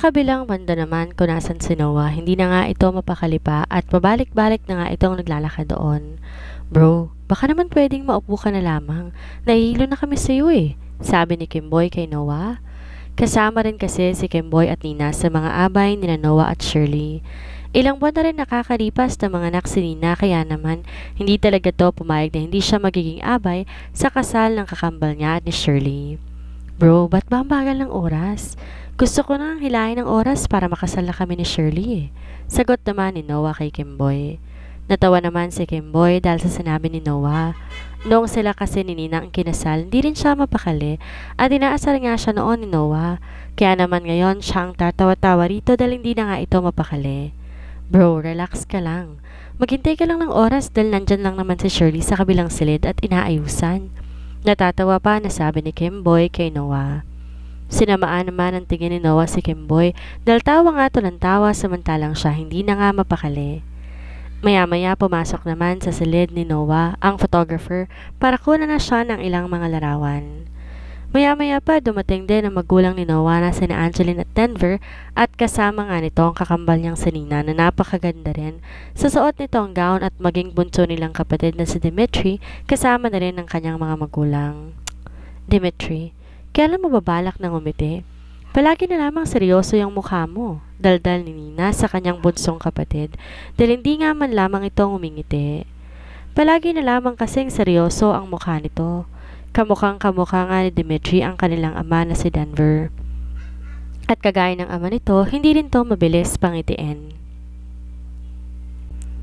kabilang banda naman kung nasan si Noah, hindi na nga ito mapakali pa at pabalik-balik na nga itong naglalakad doon. Bro, baka naman pwedeng maupo ka na lamang. Nahihilo na kami sa iyo eh, sabi ni Kimboy kay Noah. Kasama rin kasi si Kimboy at Nina sa mga abay ni Noah at Shirley. Ilang buwan na rin nakakalipas na mga anak si Nina kaya naman hindi talaga to pumayag na hindi siya magiging abay sa kasal ng kakambal niya at ni Shirley. Bro, ba't ba ang bagal ng oras? Gusto ko nang hilahin ng oras para makasal na kami ni Shirley eh. Sagot naman ni Noah kay Kimboy. Natawa naman si Kimboy dahil sa sinabi ni Noah. Noong sila kasi ni Nina ang kinasal, hindi rin siya mapakali at inaasar nga siya noon ni Noah. Kaya naman ngayon siya ang tatawa-tawa rito dahil hindi na nga ito mapakali. Bro, relax ka lang. Maghintay ka lang ng oras dahil nandyan lang naman si Shirley sa kabilang silid at inaayusan. Natatawa pa na sabi ni Kimboy kay Noah. Sinamaan naman ang tingin ni Noah si Kimboy dahil tawa nga to ng tawa samantalang siya hindi na nga mapakali. Maya-maya pumasok naman sa silid ni Noah ang photographer para kunan na siya ng ilang mga larawan. Maya-maya pa dumating din ang magulang ni Noah na sina Angeline at Denver at kasama nga nito ang kakambal niyang si Nina na napakaganda rin. Sa suot nito ang gown at maging bunso nilang kapatid na si Dimitri kasama na rin ng kanyang mga magulang. Dimitri, kailan mo babalak ng umiti? Palagi na lamang seryoso yung mukha mo, daldal ni Nina sa kanyang bunsong kapatid dahil hindi nga man lamang itong umingiti. Palagi na lamang kasing seryoso ang mukha nito. Kamukhang kamukha nga ni Dimitri ang kanilang ama na si Denver. At kagaya ng ama nito, hindi rin to mabilis pangitiin.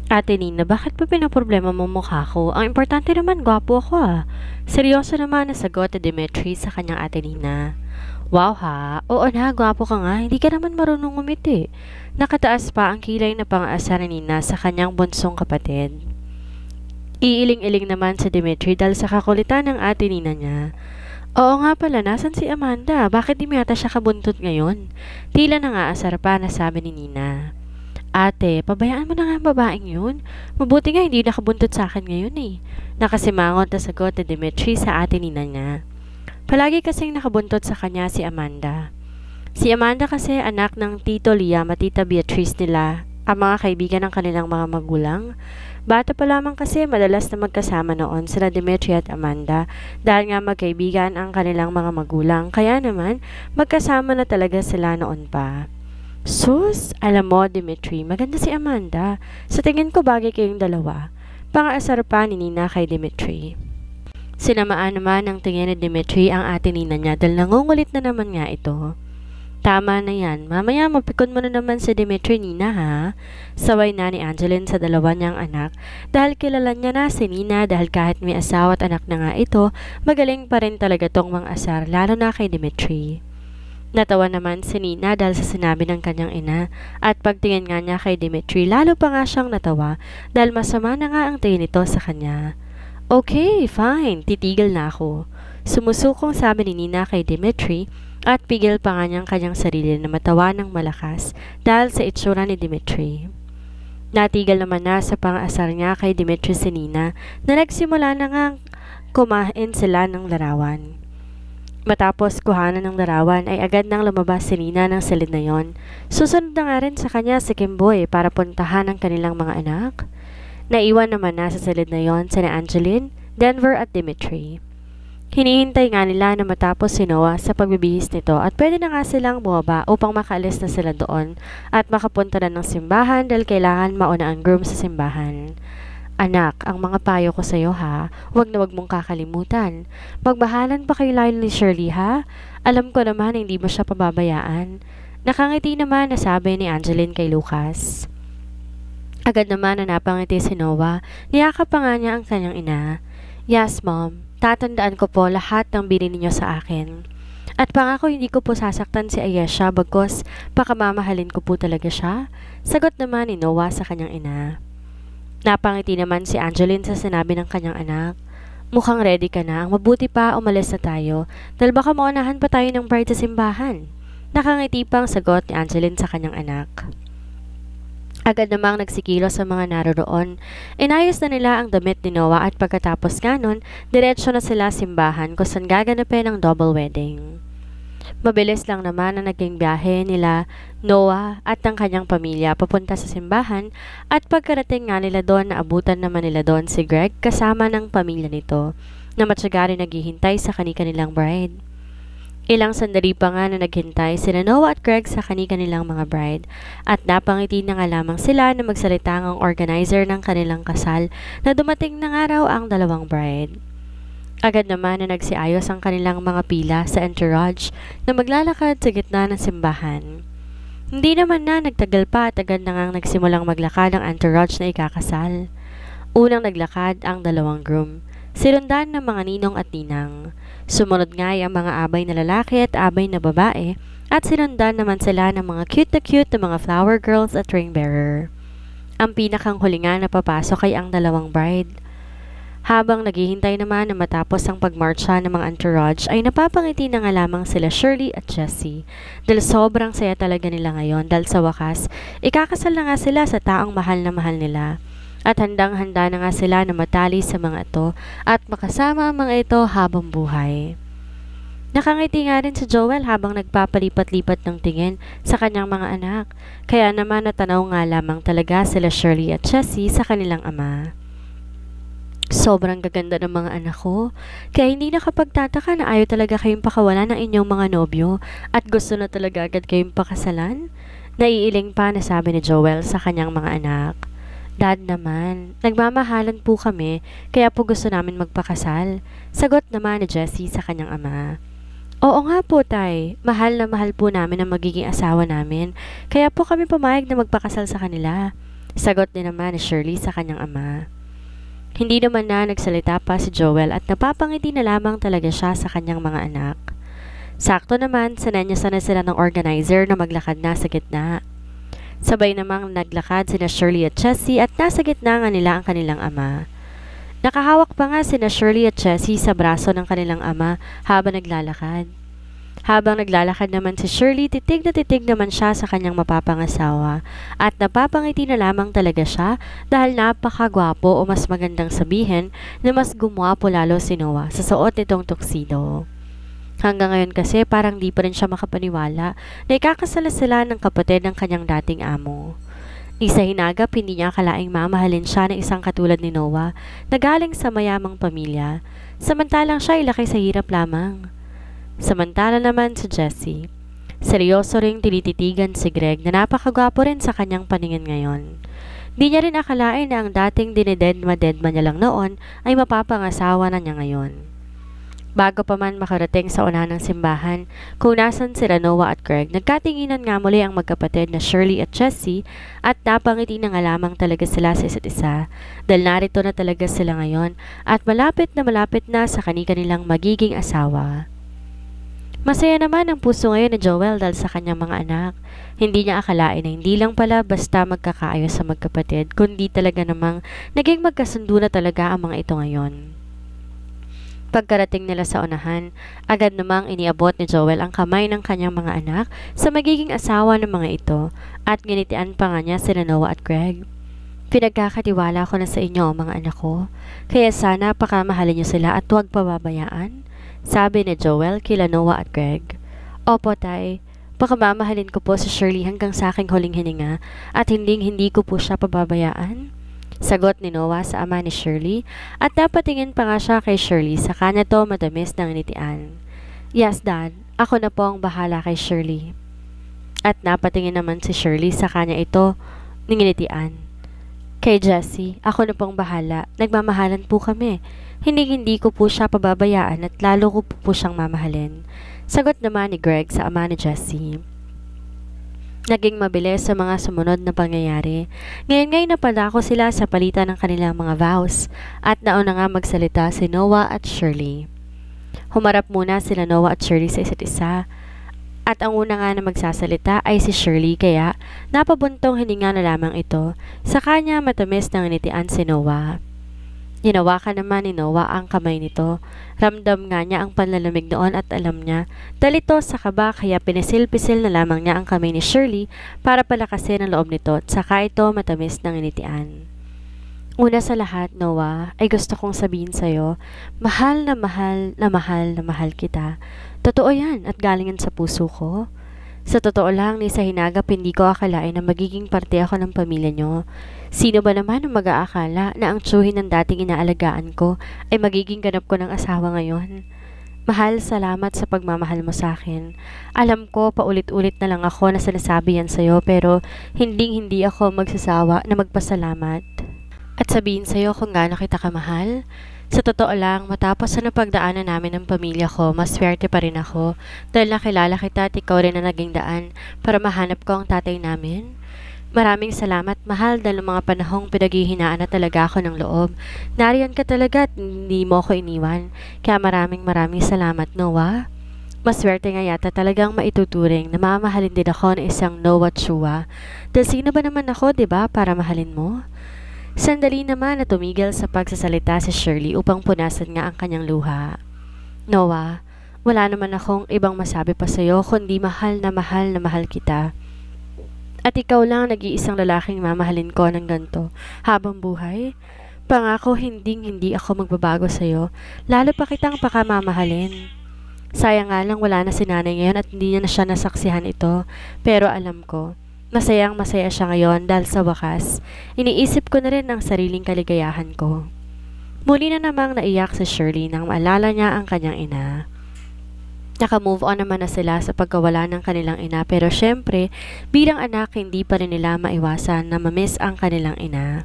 Ate Nina, bakit pa pinaproblema mo mukha ko? Ang importante naman, gwapo ako ah. Seryoso naman na sagot ni Dimitri sa kanyang ate Nina. Wow ha, oo na, gwapo ka nga, hindi ka naman marunong umiti. Nakataas pa ang kilay na pang-asa ni Nina sa kanyang bunsong kapatid. Iiling-iling naman si Dimitri dahil sa kakulitan ng ate Nina niya. Oo nga pala, nasan si Amanda? Bakit di miyata siya kabuntot ngayon? Tila na nga asar pa na sabi ni Nina. Ate, pabayaan mo na nga ang babaeng yun. Mabuti nga hindi nakabuntot sa akin ngayon eh. Nakasimangot na sagot ni Dimitri sa ate Nina niya. Palagi kasing nakabuntot sa kanya si Amanda. Si Amanda kasi anak ng Tito Liam at Tita Beatrice nila, ang mga kaibigan ng kanilang mga magulang. Bata pa lamang kasi madalas na magkasama noon sila Dimitri at Amanda dahil nga magkaibigan ang kanilang mga magulang kaya naman magkasama na talaga sila noon pa. Sus, alam mo Dimitri, maganda si Amanda. Sa tingin ko bagay kayong dalawa. Pang-asar pa ni Nina kay Dimitri. Sinamaan naman ng tingin ni Dimitri ang ate Nina niya dahil nangungulit na naman nga ito. Tama na yan. Mamaya mapikon mo na naman si Dimitri, Nina ha. Saway na ni Angeline sa dalawa niyang anak dahil kilala niya na si Nina dahil kahit may asawa at anak na nga ito, magaling pa rin talaga tong mga asar lalo na kay Dimitri. Natawa naman si Nina dahil sa sinabi ng kanyang ina at pagtingin nga niya kay Dimitri lalo pa nga siyang natawa dahil masama na nga ang tingin nito sa kanya. Okay, fine. Titigil na ako. Sumusukong sabi ni Nina kay Dimitri at pigil pa nga niyang kanyang sarili na matawa ng malakas dahil sa itsura ni Dimitri. Natigil naman na sa pang-asar niya kay Dimitri si Nina na nagsimula na nga kumain sila ng larawan. Matapos kuhanan ng larawan ay agad nang lumabas si Nina ng silid na yon. Susunod na nga rin sa kanya si Kimboy para puntahan ang kanilang mga anak. Naiwan naman na sa silid na yon sina Angeline, Denver at Dimitri. Hinihintay nga nila na matapos si Noah sa pagbibihis nito at pwede na nga silang bumaba upang makaalis na sila doon at makapunta na ng simbahan dahil kailangan mauna ang groom sa simbahan. Anak, ang mga payo ko sa iyo ha, huwag na huwag mong kakalimutan. Magbahalan pa kay Lyle ni Shirley ha? Alam ko naman hindi mo siya pababayaan. Nakangiti naman na sabi ni Angeline kay Lucas. Agad naman na napangiti si Noah, niyakap pa nga niya ang kanyang ina. Yes mom, tatandaan ko po lahat ng binili niyo sa akin. At pangako hindi ko po sasaktan si Ayesha bagkos pakamamahalin ko po talaga siya. Sagot naman ni Noah sa kanyang ina. Napangiti naman si Angeline sa sinabi ng kanyang anak. Mukhang ready ka na, ang mabuti pa umalis na tayo dahil baka maunahan pa tayo ng bride sa simbahan. Nakangiti pang sagot ni Angeline sa kanyang anak. Agad namang nagsikilo sa mga naroroon. Inayos na nila ang damit ni Noah at pagkatapos nga nun, diretsyo na sila simbahan kung saan gaganapin ang double wedding. Mabilis lang naman ang naging biyahe nila Noah at ang kanyang pamilya papunta sa simbahan at pagkarating nga nila doon naabutan naman nila doon si Greg kasama ng pamilya nito na matyaga rin naghihintay sa kanilang bride. Ilang sandali pa nga na naghintay sina Noah at Greg sa kanilang mga bride at napangiti na nga lamang sila na magsalita ang organizer ng kanilang kasal na dumating na nga raw ang dalawang bride. Agad naman na nagsiayos ang kanilang mga pila sa entourage na maglalakad sa gitna ng simbahan. Hindi naman na nagtagal pa at agad na ngang nagsimulang maglakad ang entourage na ikakasal. Unang naglakad ang dalawang groom, sinundan ng mga ninong at ninang. Sumunod nga ang mga abay na lalaki at abay na babae at sinundan naman sila ng mga cute na mga flower girls at ring bearer. Ang pinakang huli nga na papasok ay ang dalawang bride. Habang naghihintay naman na matapos ang pagmarcha ng mga entourage ay napapangiti na nga lamang sila Shirley at Jessie dahil sobrang saya talaga nila ngayon dahil sa wakas ikakasal na nga sila sa taong mahal na mahal nila at handang-handa na nga sila na matali sa mga ito at makasama ang mga ito habang buhay. Nakangiti nga rin si Joel habang nagpapalipat-lipat ng tingin sa kanyang mga anak kaya naman natanaw nga lamang talaga sila Shirley at Jessie sa kanilang ama. Sobrang gaganda ng mga anak ko, kaya hindi nakapagtataka na ayaw talaga kayong pakawalan ng inyong mga nobyo at gusto na talaga agad kayong pakasalan? Naiiling pa na sabi ni Joel sa kanyang mga anak. Dad naman, nagmamahalan po kami, kaya po gusto namin magpakasal. Sagot naman ni Jessie sa kanyang ama. Oo nga po tay, mahal na mahal po namin ang magiging asawa namin, kaya po kami pumayag na magpakasal sa kanila. Sagot din naman ni Shirley sa kanyang ama. Hindi naman na nagsalita pa si Joel at napapangiti na lamang talaga siya sa kanyang mga anak. Sakto naman, sinenyasan na sila ng organizer na maglakad na sa gitna. Sabay namang naglakad sina Shirley at Jessie at nasa gitna nga nila ang kanilang ama. Nakahawak pa nga sina Shirley at Jessie sa braso ng kanilang ama habang naglalakad. Habang naglalakad naman si Shirley, titig naman siya sa kanyang mapapangasawa at napapangiti na lamang talaga siya dahil napakagwapo o mas magandang sabihin na mas gumwapo lalo si Noah sa suot nitong tuxedo. Hanggang ngayon kasi parang di pa rin siya makapaniwala na ikakasala sila ng kapatid ng kanyang dating amo. Isa hinagap hindi niya akalaing mamahalin siya ng isang katulad ni Noah na galing sa mayamang pamilya, samantalang siya ay laki sa hirap lamang. Samantala naman si Jessie. Seryoso ring tinititigan si Greg na napakagwapo rin sa kanyang paningin ngayon. Di niya rin akalain na ang dating dinededma niya lang noon ay mapapangasawa na niya ngayon. Bago pa man makarating sa unahan ng simbahan, kung nasan sila Noah at Greg, nagkatinginan nga muli ang magkapatid na Shirley at Jessie at napangiti na nga lamang talaga sila sa isa't isa dahil narito na talaga sila ngayon at malapit na sa kanilang magiging asawa. Masaya naman ang puso ngayon ni Joel dahil sa kanyang mga anak. Hindi niya akalain na hindi lang pala basta magkakaayos sa magkapatid, kundi talaga namang naging magkasundo na talaga ang mga ito ngayon. Pagkarating nila sa unahan, agad namang iniabot ni Joel ang kamay ng kanyang mga anak sa magiging asawa ng mga ito at ginitian pa nga niya sina Noah at Greg. Pinagkakatiwala ko na sa inyo mga anak ko, kaya sana pakamahalin niyo sila at huwag pababayaan. Sabi ni Joel kila Noah at Greg. Opo tay, pakamamahalin ko po si Shirley hanggang sa aking huling hininga at hindi ko po siya pababayaan. Sagot ni Noah sa ama ni Shirley at napatingin pa nga siya kay Shirley sa kanya to matamis ng nitian. Yes dad, ako na po ang bahala kay Shirley. At napatingin naman si Shirley sa kanya ito ng nitian. Kay Jessie, ako na pong bahala, nagmamahalan po kami. Hindi ko po siya pababayaan at lalo ko po siyang mamahalin. Sagot naman ni Greg sa ama ni Jessie. Naging mabilis sa mga sumunod na pangyayari. Ngayon napadako sila sa palitan ng kanilang mga vows at nauna nga magsalita si Noah at Shirley. Humarap muna sila Noah at Shirley sa isa't isa at ang una nga na magsasalita ay si Shirley kaya napabuntong hininga na lamang ito sa kanya matamis ng nitian si Noah. Hinawakan naman ni Noah ang kamay nito. Ramdam nga niya ang panlalamig noon at alam niya dahil ito sa kaba kaya pinisil-pisil na lamang niya ang kamay ni Shirley para palakasin ang loob nito at saka ito matamis ng initian. Una sa lahat, Noah, ay gusto kong sabihin sa'yo, mahal na mahal na mahal na mahal kita. Totoo yan at galing yan sa puso ko. Sa totoo lang, ni sa hinagap hindi ko akalain na magiging parte ako ng pamilya nyo. Sino ba naman ang mag-aakala na ang tsuhin ng dating inaalagaan ko ay magiging ganap ko ng asawa ngayon? Mahal, salamat sa pagmamahal mo sa akin. Alam ko, paulit-ulit na lang ako na sinasabi yan sa'yo pero hindi ako magsasawa na magpasalamat. At sabihin sa'yo kung gaano kita kamahal. Sa totoo lang, matapos sa napagdaanan namin ng pamilya ko, mas swerte pa rin ako dahil nakilala kita at ikaw rin na naging daan para mahanap ko ang tatay namin. Maraming salamat, mahal, dahil ng mga panahong pinaghihinaan na talaga ako ng loob. Nariyan ka talaga at hindi mo ko iniwan. Kaya maraming salamat, Noah. Maswerte nga yata talagang maituturing na mamahalin din ako ng isang Noah Chua. Dahil sino ba naman ako, 'di ba, para mahalin mo? Sandali naman na tumigil sa pagsasalita si Shirley upang punasan nga ang kanyang luha. Noah, wala naman akong ibang masabi pa sa'yo kundi mahal na mahal kita. At ikaw lang nag-iisang lalaking mamahalin ko ng ganito habang buhay. Pangako hindi ako magbabago sa'yo, lalo pa kitang pakamamahalin. Sayang nga lang wala na si nanay ngayon at hindi niya na siya nasaksihan ito, pero alam ko, masaya siya ngayon dahil sa wakas, iniisip ko na rin ang sariling kaligayahan ko. Muli na namang naiyak si Shirley nang maalala niya ang kanyang ina. Naka-move on naman na sila sa pagkawala ng kanilang ina pero syempre, bilang anak hindi pa rin nila maiwasan na mamiss ang kanilang ina.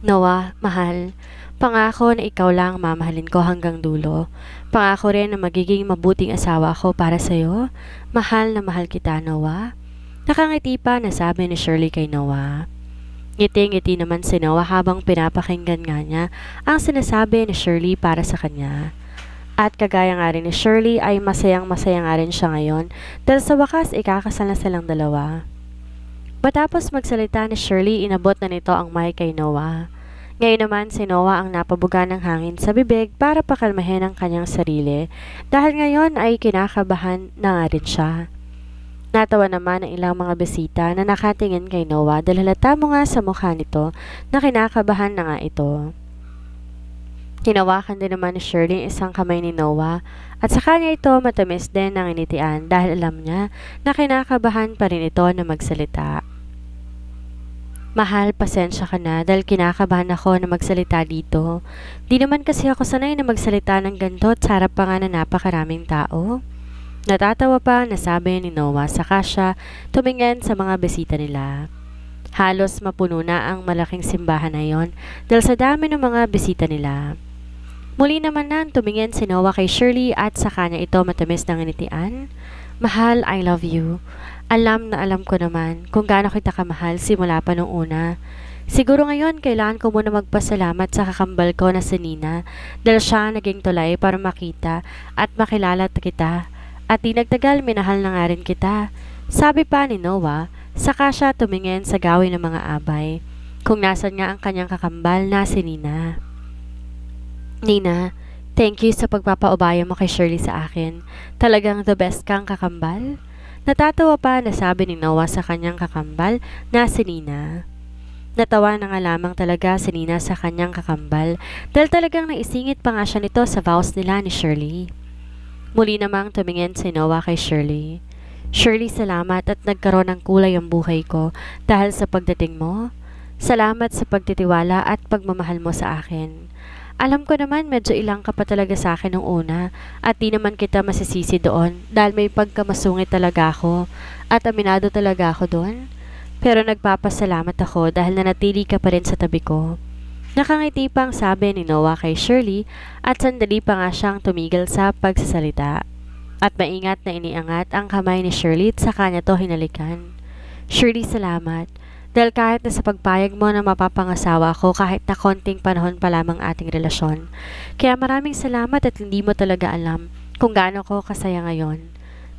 Noah, mahal, pangako na ikaw lang mamahalin ko hanggang dulo. Pangako rin na magiging mabuting asawa ko para sa'yo. Mahal na mahal kita, Noah. Nakangiti pa na sabi ni Shirley kay Noah. Ngiti-ngiti naman si Noah habang pinapakinggan nga niya ang sinasabi ni Shirley para sa kanya. At kagaya nga rin ni Shirley ay masayang-masaya nga rin siya ngayon dahil sa wakas ikakasal na silang dalawa. Matapos magsalita ni Shirley, inabot na nito ang mic kay Noah. Ngayon naman si Noah ang napabuga ng hangin sa bibig para pakalmahin ang kanyang sarili dahil ngayon ay kinakabahan na nga rin siya. Natawa naman ang ilang mga bisita na nakatingin kay Noah dahil halata mo nga sa mukha nito na kinakabahan na nga ito. Hinawakan din naman ni Shirley isang kamay ni Noah at sa kanya ito matamis din ng initian dahil alam niya na kinakabahan pa rin ito na magsalita. Mahal, pasensya ka na dahil kinakabahan ako na magsalita dito. Di naman kasi ako sanay na magsalita ng ganito at sa harap pa nga na napakaraming tao. Natatawa pa na sabi ni Noah saka siya tumingin sa mga bisita nila. Halos mapuno na ang malaking simbahan na yon dahil sa dami ng mga bisita nila. Muli naman na tumingin si Noah kay Shirley at sa kanya ito matamis ng initian. Mahal, I love you. Alam na alam ko naman kung gaano kita kamahal simula pa nung una. Siguro ngayon kailangan ko muna magpasalamat sa kakambal ko na si Nina dahil siya naging tulay para makita at makilala kita. At di nagtagal minahal na nga rin kita. Sabi pa ni Noah, saka siya tumingin sa gawin ng mga abay. Kung nasan nga ang kanyang kakambal na si Nina. Nina, thank you sa pagpapaubaya mo kay Shirley sa akin. Talagang the best kang kakambal. Natatawa pa na sabi ni Noah sa kanyang kakambal na si Nina. Natawa na nga lamang talaga si Nina sa kanyang kakambal dahil talagang naisingit pa nga siya nito sa vows nila ni Shirley. Muli namang tumingin si Noah kay Shirley. Shirley, salamat at nagkaroon ng kulay ang buhay ko dahil sa pagdating mo. Salamat sa pagtitiwala at pagmamahal mo sa akin. Alam ko naman medyo ilang ka pa talaga sa akin nung una at di naman kita masisisi doon dahil may pagkamasungit talaga ako at aminado talaga ako doon. Pero nagpapasalamat ako dahil nanatili ka pa rin sa tabi ko. Nakangiti pang sabi ni Noah kay Shirley at sandali pa nga siyang tumigil sa pagsasalita. At maingat na iniangat ang kamay ni Shirley at sa kanya to hinalikan. Shirley, salamat. Dahil kahit na sa pagpayag mo na mapapangasawa ako kahit na konting panahon pa lamang ating relasyon. Kaya maraming salamat at hindi mo talaga alam kung gaano ko kasaya ngayon.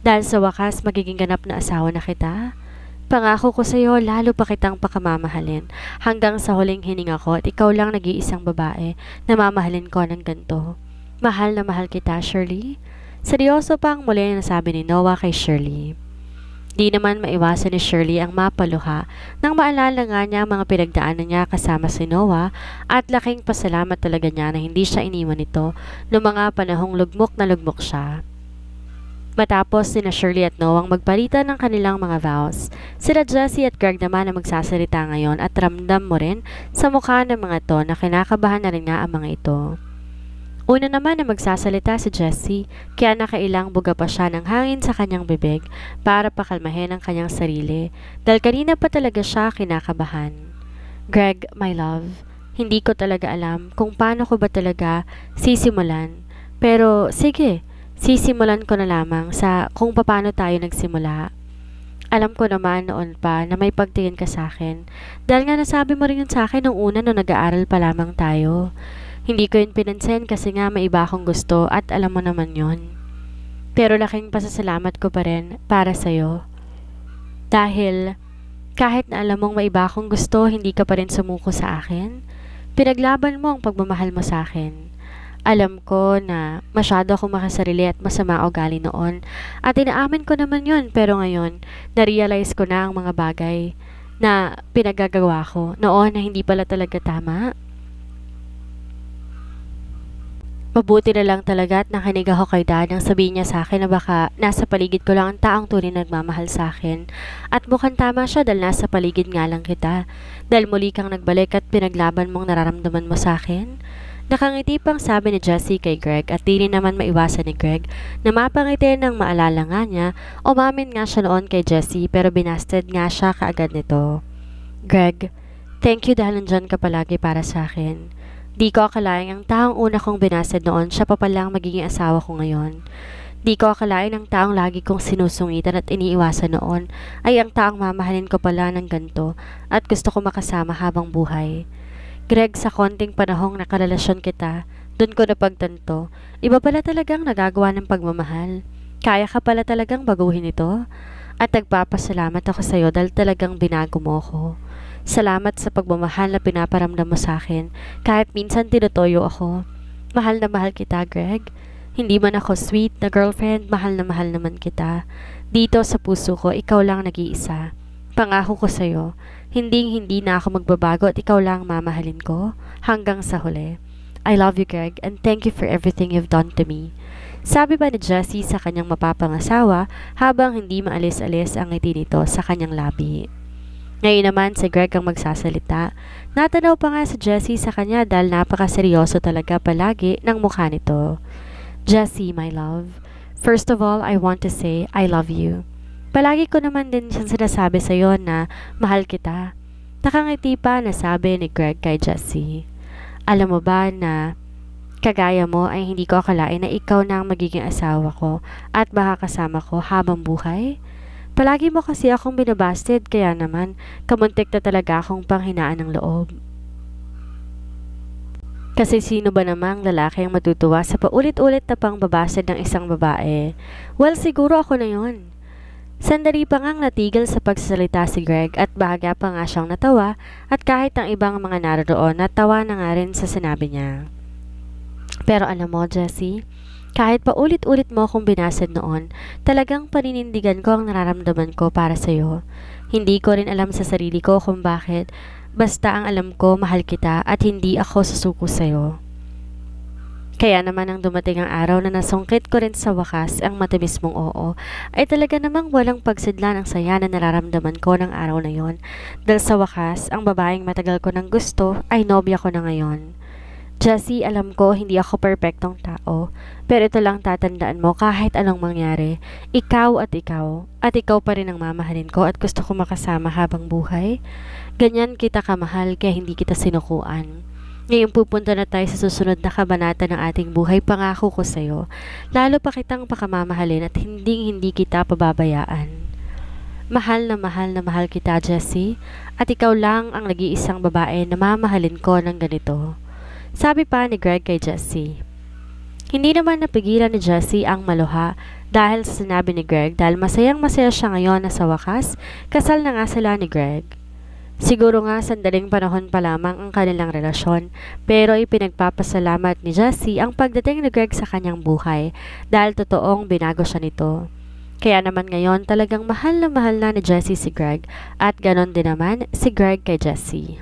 Dahil sa wakas magiging ganap na asawa na kita. Pangako ko sa iyo lalo pa kitang pakamamahalin hanggang sa huling hininga ko at ikaw lang nag-iisang babae na mamahalin ko ng ganito. Mahal na mahal kita, Shirley. Seryoso pang muli na sabi ni Noah kay Shirley. Di naman maiwasan ni Shirley ang mapaluha nang maalala nga niya ang mga pinagdaanan niya kasama si Noah at laking pasalamat talaga niya na hindi siya iniwan nito noong mga panahong lugmok na lugmok siya. Matapos sina Shirley at Noah ang magpalitan ng kanilang mga vows, sila Jessie at Greg naman ang magsasalita ngayon at ramdam mo rin sa mukha ng mga to na kinakabahan na rin nga ang mga ito. Una naman na magsasalita si Jessie, kaya nakailang buga pa siya ng hangin sa kanyang bibig para pakalmahin ang kanyang sarili dahil kanina pa talaga siya kinakabahan. Greg, my love, hindi ko talaga alam kung paano ko ba talaga sisimulan. Pero sige, sisimulan ko na lamang sa kung paano tayo nagsimula. Alam ko naman noon pa na may pagtingin ka sa akin dahil nga nasabi mo rin yun sa akin nung una nung nag-aaral pa lamang tayo. Hindi ko yun pinansin kasi nga may iba akong gusto at alam mo naman yon. Pero laking pasasalamat ko pa rin para sa'yo. Dahil kahit na alam mong may iba akong gusto, hindi ka pa rin sumuko sa akin. Pinaglaban mo ang pagmamahal mo sa akin. Alam ko na masyado akong makasarili at masama ugali noon at inaamin ko naman yon, pero ngayon na-realize ko na ang mga bagay na pinagagawa ko noon na hindi pala talaga tama. Mabuti na lang talaga at nakinig ako kay Dad nang sabihin niya sa akin na baka nasa paligid ko lang ang taong tunay na nagmamahal sa akin. At mukhang tama siya dahil nasa paligid nga lang kita. Dahil muli kang nagbalik at pinaglaban mong nararamdaman mo sa akin. Nakangiti pang sabi ni Jessie kay Greg at di rin naman maiwasan ni Greg na mapangiti ng maalala nga niya. Umamin nga siya noon kay Jessie pero binasted nga siya kaagad nito. Greg, thank you dahil nandyan ka palagi para sa akin. Di ko akalain ang taong una kong binasted noon, siya pa palang magiging asawa ko ngayon. Di ko akalain ang taong lagi kong sinusungitan at iniiwasan noon ay ang taong mamahalin ko pala ng ganito at gusto ko makasama habang buhay. Greg, sa konting panahong nakarelasyon kita, dun ko napagtanto, iba pala talagang nagagawa ng pagmamahal. Kaya ka pala talagang baguhin ito. At nagpapasalamat ako sa iyo dahil talagang binago mo ko. Salamat sa pagmamahal na pinaparamdam mo sa akin kahit minsan tinutoyo ako. Mahal na mahal kita, Greg. Hindi man ako sweet na girlfriend, mahal na mahal naman kita. Dito sa puso ko, ikaw lang nag-iisa. Pangako ko sa iyo, hindi na ako magbabago at ikaw lang mamahalin ko hanggang sa huli. I love you, Greg, and thank you for everything you've done to me. Sabi pa ni Jessie sa kanyang mapapangasawa habang hindi maalis-alis ang ngiti nito sa kanyang labi. Ngayon naman si Greg ang magsasalita. Natanaw pa nga si Jessie sa kanya dahil napakaseryoso talaga palagi ng mukha nito. Jessie, my love, first of all, I want to say I love you. Palagi ko naman din siyang sinasabi sa iyo na mahal kita. Nakangiti pa na sabi ni Greg kay Jessie. Alam mo ba na kagaya mo ay hindi ko akalain na ikaw na ang magiging asawa ko at baka kasama ko habang buhay? Palagi mo kasi akong binabasted kaya naman kamuntik na talaga akong panghinaan ng loob. Kasi sino ba namang lalaki ang matutuwa sa paulit-ulit na pangbabasted ng isang babae? Well, siguro ako na yun. Sandali pa ngang natigil sa pagsasalita si Greg at bahagya pa nga siyang natawa at kahit ang ibang mga naroon natawa na nga rin sa sinabi niya. Pero alam mo, Jessie, kahit pa ulit-ulit mo akong binasted noon, talagang paninindigan ko ang nararamdaman ko para sa'yo. Hindi ko rin alam sa sarili ko kung bakit, basta ang alam ko mahal kita at hindi ako susuko sa'yo. Kaya naman nang dumating ang araw na nasungkit ko rin sa wakas ang matamis mong oo, ay talaga namang walang pagsidlan ang saya na nararamdaman ko ng araw na yon. Dahil sa wakas, ang babaeng matagal ko ng gusto ay nobya ko na ngayon. Jessie, alam ko hindi ako perpektong tao, pero ito lang tatandaan mo kahit anong mangyari, ikaw at ikaw pa rin ang mamahalin ko at gusto ko makasama habang buhay. Ganyan kita kamahal kaya hindi kita sinukuan. Ngayon pupunta na tayo sa susunod na kabanata ng ating buhay, pangako ko sa'yo. Lalo pa kitang pakamamahalin at hindi kita pababayaan. Mahal na mahal kita, Jessie, at ikaw lang ang nag-iisang babae na mamahalin ko ng ganito. Sabi pa ni Greg kay Jessie. Hindi naman napigilan ni Jessie ang maluha dahil sa sinabi ni Greg dahil masayang-masaya siya ngayon na sa wakas, kasal na nga sila ni Greg. Siguro nga sandaling panahon pa lamang ang kanilang relasyon, pero ipinagpapasalamat ni Jessie ang pagdating ni Greg sa kanyang buhay dahil totoong binago siya nito. Kaya naman ngayon talagang mahal na ni Jessie si Greg at ganon din naman si Greg kay Jessie.